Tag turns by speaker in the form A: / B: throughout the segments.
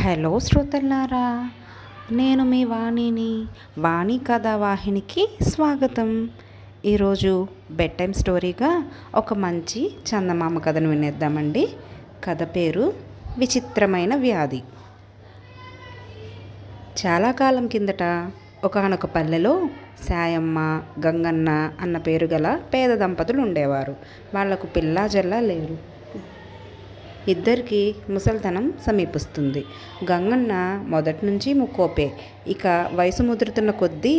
A: Hello శ్రోతల్లారా, నేను మీ వాణిని. వాణి కథా వాహినికి స్వాగతం. ఈరోజు బెడ్ టైమ్ స్టోరీగా ఒక మంచి చందమామ కథను వినేద్దామండి. కథ పేరు విచిత్రమైన వ్యాధి. చాలా కాలం కిందట ఒకానొక పల్లెలో సాయమ్మ, గంగన్న అన్న పేరు గల పేద దంపతులు ఉండేవారు. వాళ్లకు పిల్లా జల్లా లేరు. ఇద్దరికి ముసలితనం సమీపిస్తుంది. గంగన్న మొదటి నుంచి ముక్కోపే. ఇక వయసు ముదురుతున్న కొద్దీ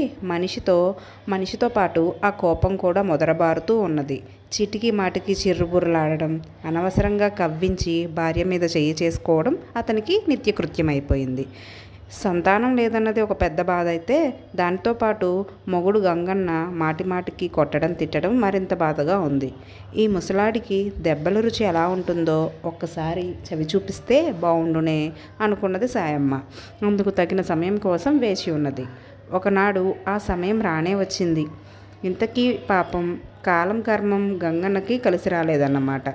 A: మనిషితో పాటు ఆ కోపం కూడా మొదరబారుతూ ఉన్నది. చీటికి మాటికి చిర్రుబుర్రలాడడం, అనవసరంగా కవ్వించి భార్య మీద చెయ్యి చేసుకోవడం అతనికి నిత్యకృత్యమైపోయింది. సంతానం లేదన్నది ఒక పెద్ద బాధ అయితే, దానితో పాటు మొగుడు గంగన్న మాటిమాటికి కొట్టడం తిట్టడం మరింత బాధగా ఉంది. ఈ ముసలాడికి దెబ్బల రుచి ఎలా ఉంటుందో ఒక్కసారి చవి చూపిస్తే బాగుండునే అనుకున్నది సాయమ్మ. అందుకు తగిన సమయం కోసం వేచి ఉన్నది. ఒకనాడు ఆ సమయం రానే వచ్చింది. ఇంతకీ పాపం కాలం కర్మం గంగన్నకి కలిసి రాలేదన్నమాట.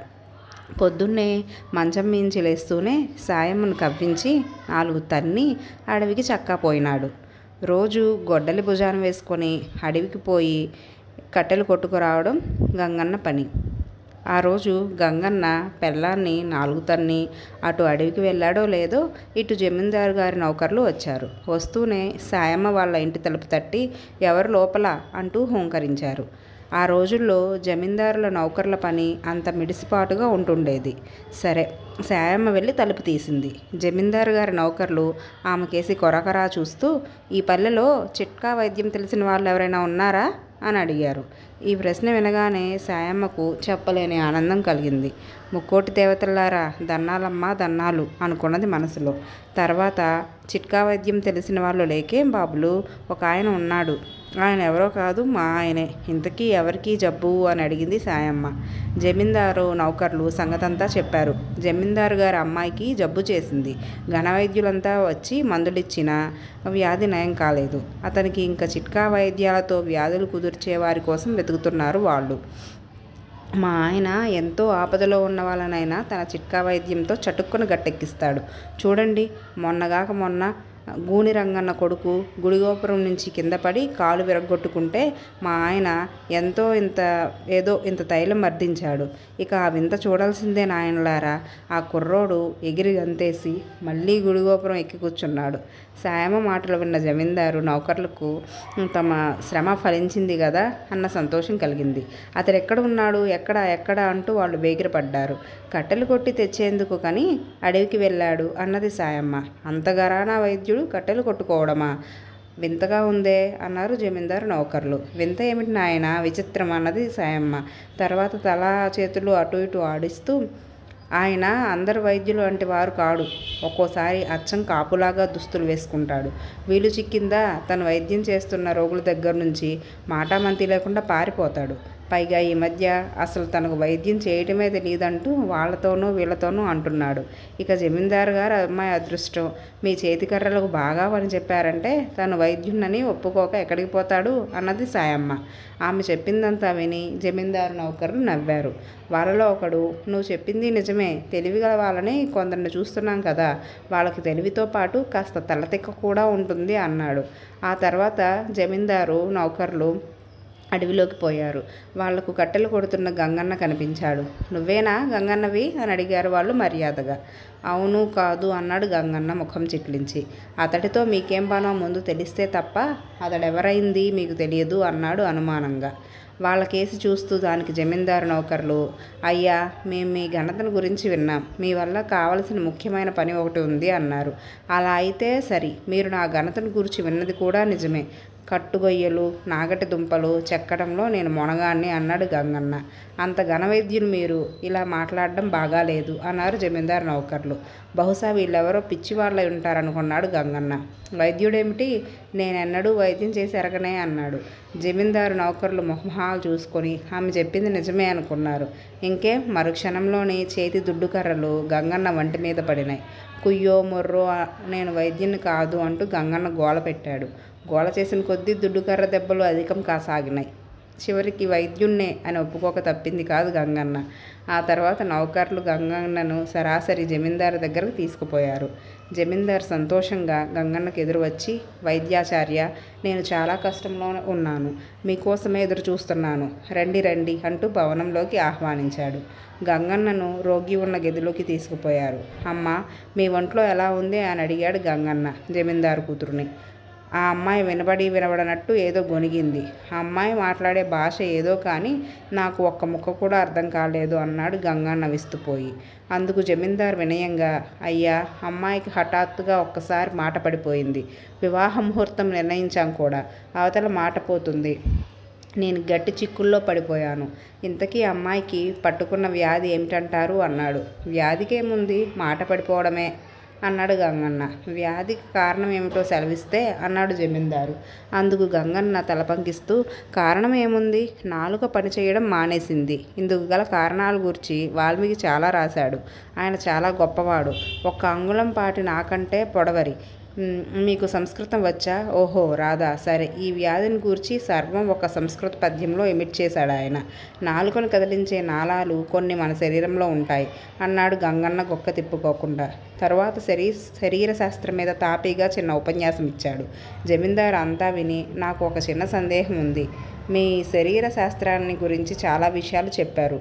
A: పొద్దున్నే మంచం మించి లేస్తూనే సాయమ్మను కవ్వించి 4 తన్ని అడవికి చక్కాపోయినాడు. రోజు గొడ్డలి భుజాన వేసుకొని అడవికి పోయి కట్టెలు కొట్టుకురావడం గంగన్న పని. ఆ రోజు గంగన్న పెళ్ళాన్ని 4 తన్ని అటు అడవికి వెళ్ళాడో లేదో ఇటు జమీందారు గారి నౌకర్లు వచ్చారు. వస్తూనే సాయమ్మ వాళ్ళ ఇంటి తలుపు తట్టి ఎవరు లోపల అంటూ హూంకరించారు. ఆ రోజుల్లో జమీందారుల నౌకర్ల పని అంత మిడిసిపాటుగా ఉంటుండేది. సరే, సాయమ్మ వెళ్ళి తలుపు తీసింది. జమీందారు గారి నౌకర్లు ఆమెకేసి కొరకరా చూస్తూ, ఈ పల్లెలో చిట్కా వైద్యం తెలిసిన వాళ్ళు ఎవరైనా ఉన్నారా అని అడిగారు. ఈ ప్రశ్న వినగానే సాయమ్మకు చెప్పలేని ఆనందం కలిగింది. ముక్కోటి దేవతలారా, దన్నాలమ్మా దన్నాలు అనుకున్నది మనసులో. తర్వాత చిట్కా వైద్యం తెలిసిన వాళ్ళు లేకేం బాబులు, ఒక ఆయన ఉన్నాడు. ఆయన ఎవరో కాదు, మా ఆయనే. ఇంతకీ ఎవరికి జబ్బు అని అడిగింది సాయమ్మ. జమీందారు నౌకర్లు సంగతంతా చెప్పారు. జమీందారు గారి అమ్మాయికి జబ్బు చేసింది. ఘనవైద్యులంతా వచ్చి మందులిచ్చినా వ్యాధి నయం కాలేదు. అతనికి ఇంకా చిట్కా వైద్యాలతో వ్యాధులు కుదిర్చే వారి కోసం వెతుకుతున్నారు వాళ్ళు. మా ఆయన ఎంతో ఆపదలో ఉన్న వాళ్ళనైనా తన చిట్కా వైద్యంతో చటుక్కున గట్టెక్కిస్తాడు. చూడండి, మొన్న గూని రంగన్న కొడుకు గుడిగోపురం నుంచి కింద పడి కాలు విరగ్గొట్టుకుంటే మా ఆయన ఇంత తైలం మర్దించాడు. ఇక ఆ వింత చూడాల్సిందే నాయనలారా. ఆ కుర్రోడు ఎగిరి గంతేసి మళ్ళీ గుడిగోపురం ఎక్కి కూర్చున్నాడు. సాయమ్మ మాటలు విన్న జమీందారు నౌకర్లకు తమ శ్రమ ఫలించింది కదా అన్న సంతోషం కలిగింది. అతడు ఎక్కడ ఉన్నాడు, ఎక్కడ అంటూ వాళ్ళు వేగిరపడ్డారు. కట్టెలు కొట్టి తెచ్చేందుకు కానీ అడవికి వెళ్ళాడు అన్నది సాయమ్మ. అంతగరానా వైద్యుడు కట్టెలు కొట్టుకోవడమా? వింతగా ఉందే అన్నారు జమీందారు నౌకర్లు. వింత ఏమిటి నాయన, విచిత్రం అన్నది సాయమ్మ. తర్వాత తల చేతులు అటు ఇటు ఆడిస్తూ, ఆయన అందరు వైద్యులు వంటి వారు కాడు. ఒక్కోసారి అచ్చం కాపులాగా దుస్తులు వేసుకుంటాడు. వీలు చిక్కిందా తను వైద్యం చేస్తున్న రోగుల దగ్గర నుంచి మాటామంతి లేకుండా పారిపోతాడు. పైగా ఈ మధ్య అసలు తనకు వైద్యం చేయటమే తెలియదంటూ వాళ్ళతోనూ వీళ్ళతోనూ అంటున్నాడు. ఇక జమీందారు గారు అమ్మాయి అదృష్టం, మీ చేతికర్రలకు బాగా పని చెప్పారంటే తను వైద్యున్నని ఒప్పుకోక ఎక్కడికి పోతాడు అన్నది సాయమ్మ. ఆమె చెప్పిందంతా విని జమీందారు నౌకర్లు నవ్వారు. వాళ్ళలో ఒకడు, నువ్వు చెప్పింది నిజమే, తెలివిగల వాళ్ళని కొందరిని చూస్తున్నాం కదా, వాళ్ళకి తెలివితో పాటు కాస్త తలతిక్క కూడా ఉంటుంది అన్నాడు. ఆ తర్వాత జమీందారు నౌకర్లు అడవిలోకి పోయారు. వాళ్లకు కట్టెలు కొడుతున్న గంగన్న కనిపించాడు. నువ్వేనా గంగన్నవి అని అడిగారు వాళ్ళు మర్యాదగా. అవును కాదు అన్నాడు గంగన్న ముఖం చిట్లించి. అతడితో మీకేం పనో ముందు తెలిస్తే తప్ప అతడెవరైంది మీకు తెలియదు అన్నాడు అనుమానంగా. వాళ్ళ కేసి చూస్తూ దానికి జమీందారు నౌకర్లు, అయ్యా, మేము మీ ఘనతను గురించి విన్నాం. మీ వల్ల కావలసిన ముఖ్యమైన పని ఒకటి ఉంది అన్నారు. అలా అయితే సరి, మీరు నా ఘనతను గురించి విన్నది కూడా నిజమే. కట్టుగొయ్యలు, నాగటి దుంపలు చెక్కడంలో నేను మొనగాన్ని అన్నాడు గంగన్న. అంత ఘనవైద్యులు మీరు ఇలా మాట్లాడడం బాగాలేదు అన్నారు జమీందారు నౌకర్లు. బహుశా వీళ్ళెవరో పిచ్చివాళ్ళై ఉంటారనుకున్నాడు గంగన్న. వైద్యుడేమిటి, నేనెన్నడూ వైద్యం చేసి ఎరగనే అన్నాడు. జమీందారు నౌకర్లు మొహమాలు చూసుకొని ఆమె చెప్పింది నిజమే అనుకున్నారు. ఇంకేం, మరుక్షణంలోని చేతి దుడ్డుకర్రలు గంగన్న వంటి మీద పడినాయి. కుయ్యో మొర్రో, నేను వైద్యుని కాదు అంటూ గంగన్న గోల పెట్టాడు. గోల చేసిన కొద్దీ దుడ్డుకర్ర దెబ్బలు అధికం కాసాగినాయి. చివరికి వైద్యుణ్ణే అని ఒప్పుకోక తప్పింది కాదు గంగన్న. ఆ తర్వాత నౌకర్లు గంగన్నను సరాసరి జమీందారు దగ్గరకు తీసుకుపోయారు. జమీందారు సంతోషంగా గంగన్నకు ఎదురు వచ్చి, వైద్యాచార్య, నేను చాలా కష్టంలో ఉన్నాను, మీకోసమే ఎదురు చూస్తున్నాను, రండి రండి అంటూ భవనంలోకి ఆహ్వానించాడు. గంగన్నను రోగి ఉన్న గదిలోకి తీసుకుపోయారు. అమ్మ, మీ ఒంట్లో ఎలా ఉంది అని అడిగాడు గంగన్న జమీందారు కూతురుని. ఆ అమ్మాయి వినబడనట్టు ఏదో గొనిగింది. ఆ అమ్మాయి మాట్లాడే భాష ఏదో కానీ నాకు ఒక్క ముక్క కూడా అర్థం కాలేదు అన్నాడు గంగన్న విస్తుపోయి. అందుకు జమీందారు వినయంగా, అయ్యా, అమ్మాయికి హఠాత్తుగా ఒక్కసారి మాట పడిపోయింది. వివాహ ముహూర్తం నిర్ణయించాం కూడా, అవతల మాట పోతుంది. నేను గట్టి చిక్కుల్లో పడిపోయాను. ఇంతకీ అమ్మాయికి పట్టుకున్న వ్యాధి ఏమిటంటారు అన్నాడు. వ్యాధికేముంది, మాట పడిపోవడమే అన్నాడు గంగన్న. వ్యాధికి కారణం ఏమిటో సెలవిస్తే అన్నాడు జమీందారు. అందుకు గంగన్న తలపంకిస్తూ, కారణం ఏముంది, నాలుక పనిచేయడం మానేసింది. ఇందుకు గల కారణాల గురించి వాల్మీకి చాలా రాశాడు. ఆయన చాలా గొప్పవాడు. ఒక్క అంగుళం పాటి నాకంటే పొడవరి. మీకు సంస్కృతం వచ్చా? ఓహో, రాదా, సరే. ఈ వ్యాధిని గూర్చి సర్వం ఒక సంస్కృత పద్యంలో ఎమిట్ చేశాడు ఆయన. నాలుకను కదిలించే నాళాలు కొన్ని మన శరీరంలో ఉంటాయి అన్నాడు గంగన్న గొక్క తిప్పుకోకుండా. తరువాత శరీర శాస్త్రం మీద తాపీగా చిన్న ఉపన్యాసం ఇచ్చాడు. జమీందారు అంతా విని, నాకు ఒక చిన్న సందేహం ఉంది. మీ శరీర శాస్త్రాన్ని గురించి చాలా విషయాలు చెప్పారు,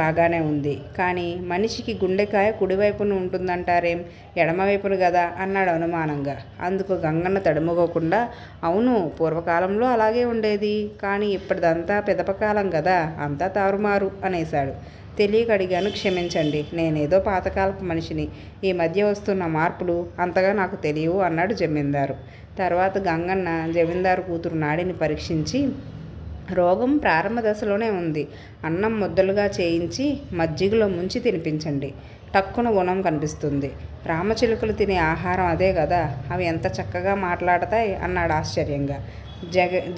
A: బాగానే ఉంది. కానీ మనిషికి గుండెకాయ కుడివైపున ఉంటుందంటారేం, ఎడమవైపును కదా అన్నాడు అనుమానంగా. అందుకు గంగన్న తడుముకోకుండా, అవును, పూర్వకాలంలో అలాగే ఉండేది. కానీ ఇప్పటిదంతా పిదపకాలం కదా, అంతా తారుమారు అనేశాడు. తెలియక అడిగాను, క్షమించండి, నేనేదో పాతకాలపు మనిషిని. ఈ మధ్య వస్తున్న మార్పులు అంతగా నాకు తెలియవు అన్నాడు జమీందారు. తర్వాత గంగన్న జమీందారు కూతురు నాడిని పరీక్షించి, రోగం ప్రారంభ దశలోనే ఉంది. అన్నం ముద్దలుగా చేయించి మజ్జిగలో ముంచి తినిపించండి, టక్కున గుణం కనిపిస్తుంది. రామచిలుకలు తినే ఆహారం అదే కదా, అవి ఎంత చక్కగా మాట్లాడతాయి అన్నాడు ఆశ్చర్యంగా.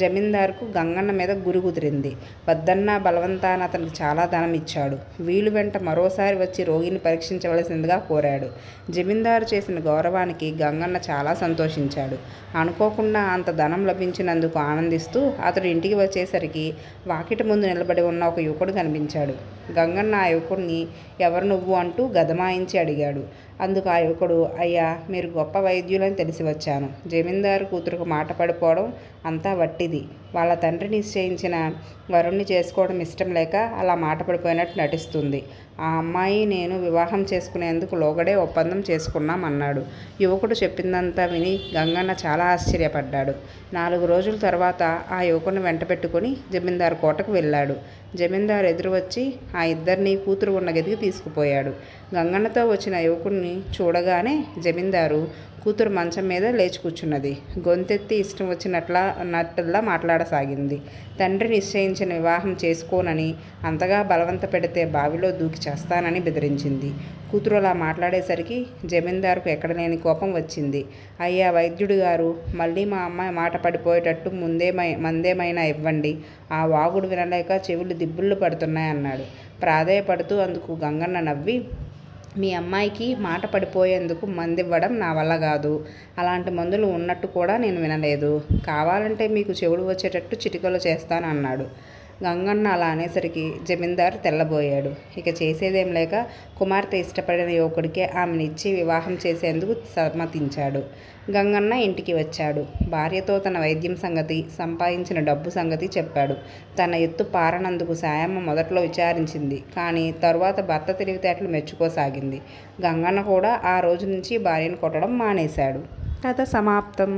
A: జమీందారుకు గంగన్న మీద గురి కుదిరింది. వద్దన్నా బలవంతాన అతనికి చాలా ధనం ఇచ్చాడు. వీలు వెంట మరోసారి వచ్చి రోగిని పరీక్షించవలసిందిగా కోరాడు. జమీందారు చేసిన గౌరవానికి గంగన్న చాలా సంతోషించాడు. అనుకోకుండా అంత ధనం లభించినందుకు ఆనందిస్తూ అతడు ఇంటికి వచ్చేసరికి వాకిటి ముందు నిలబడి ఉన్న ఒక యువకుడు కనిపించాడు. గంగన్న ఆ యువకుడిని, ఎవరు నువ్వు అంటూ గదమాయించి అడిగాడు. అందుకు ఆ యువకుడు, అయ్యా, మీరు గొప్ప వైద్యులని తెలిసి వచ్చాను. జమీందారు కూతురుకు మాట పడిపోవడం అంతా వట్టిది. వాళ్ళ తండ్రి నిశ్చయించిన వరుణ్ణి చేసుకోవడం ఇష్టం లేక అలా మాట పడిపోయినట్టు నటిస్తుంది. ఆ అమ్మాయి నేను వివాహం చేసుకునేందుకు లోగడే ఒప్పందం చేసుకున్నాం అన్నాడు. యువకుడు చెప్పిందంతా విని గంగన్న చాలా ఆశ్చర్యపడ్డాడు. 4 రోజుల తర్వాత ఆ యువకుడిని వెంట పెట్టుకుని జమీందారు కోటకు వెళ్ళాడు. జమీందారు ఎదురు వచ్చి ఆ ఇద్దరిని కూతురు ఉన్న గదికి తీసుకుపోయాడు. గంగన్నతో వచ్చిన యువకుడిని చూడగానే జమీందారు కూతురు మంచం మీద లేచి కూర్చున్నది. గొంతెత్తి ఇష్టం వచ్చినట్లా మాట్లాడసాగింది. తండ్రి నిశ్చయించిన వివాహం చేసుకోనని, అంతగా బలవంత పెడితే బావిలో దూకి చేస్తానని బెదిరించింది. కూతురు అలా మాట్లాడేసరికి జమీందారుకు ఎక్కడలేని కోపం వచ్చింది. అయ్యా వైద్యుడు గారు, మళ్ళీ మా అమ్మాయి మాట పడిపోయేటట్టు మందేమైనా ఇవ్వండి. ఆ వాగుడు వినలేక చెవులు దిబ్బుళ్ళు పడుతున్నాయన్నాడు. ప్రాధేయపడుతూ అందుకు గంగన్న నవ్వి, మీ అమ్మాయికి మాట పడిపోయేందుకు మందివ్వడం నా వల్ల కాదు. అలాంటి మందులు ఉన్నట్టు కూడా నేను వినలేదు. కావాలంటే మీకు చెవులు వచ్చేటట్టు చిటికలు చేస్తాను అన్నాడు. గంగన్న అలా అనేసరికి జమీందారు తెల్లబోయాడు. ఇక చేసేదేం లేక కుమార్తె ఇష్టపడిన యువకుడికే ఆమెనిచ్చి వివాహం చేసేందుకు సమ్మతించాడు. గంగన్న ఇంటికి వచ్చాడు. భార్యతో తన వైద్యం సంగతి, సంపాదించిన డబ్బు సంగతి చెప్పాడు. తన ఎత్తు పారనందుకు సాయమ్మ మొదట్లో విచారించింది. కానీ తరువాత భర్త తెలివితేటలు మెచ్చుకోసాగింది. గంగన్న కూడా ఆ రోజు నుంచి భార్యను కొట్టడం మానేశాడు. కథ సమాప్తం.